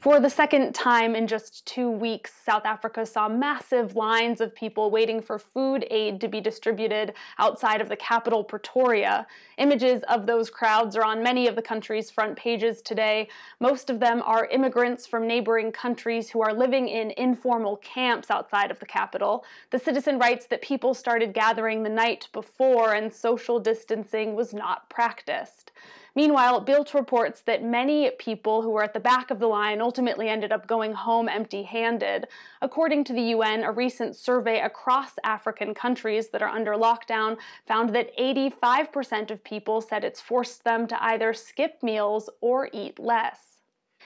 For the second time in just 2 weeks, South Africa saw massive lines of people waiting for food aid to be distributed outside of the capital, Pretoria. Images of those crowds are on many of the country's front pages today. Most of them are immigrants from neighboring countries who are living in informal camps outside of the capital. The citizen writes that people started gathering the night before and social distancing was not practiced. Meanwhile, Bild reports that many people who were at the back of the line ultimately ended up going home empty-handed. According to the UN, a recent survey across African countries that are under lockdown found that 85% of people said it's forced them to either skip meals or eat less.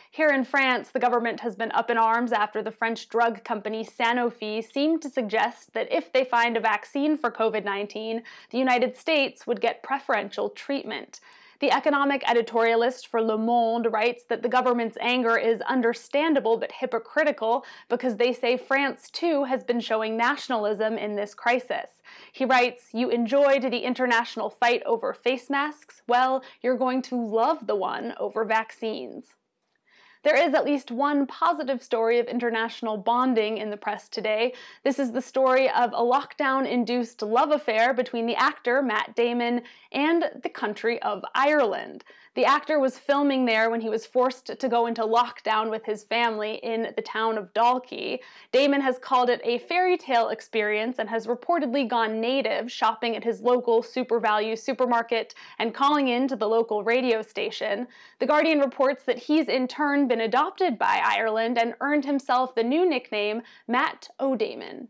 Here in France, the government has been up in arms after the French drug company Sanofi seemed to suggest that if they find a vaccine for COVID-19, the United States would get preferential treatment. The economic editorialist for Monde writes that the government's anger is understandable but hypocritical because they say France, too, has been showing nationalism in this crisis. He writes, "You enjoyed the international fight over face masks? Well, you're going to love the one over vaccines." There is at least one positive story of international bonding in the press today. This is the story of a lockdown-induced love affair between the actor Matt Damon and the country of Ireland. The actor was filming there when he was forced to go into lockdown with his family in the town of Dalkey. Damon has called it a fairy tale experience and has reportedly gone native, shopping at his local Super Value supermarket and calling in to the local radio station. The Guardian reports that he's in turn been adopted by Ireland and earned himself the new nickname Matt ODamon.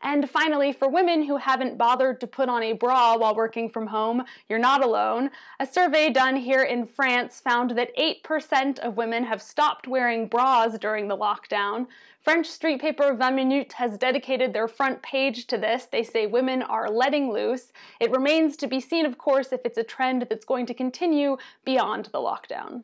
And finally, for women who haven't bothered to put on a bra while working from home, you're not alone. A survey done here in France found that 8% of women have stopped wearing bras during the lockdown. French street paper 20 Minutes has dedicated their front page to this. They say women are letting loose. It remains to be seen, of course, if it's a trend that's going to continue beyond the lockdown.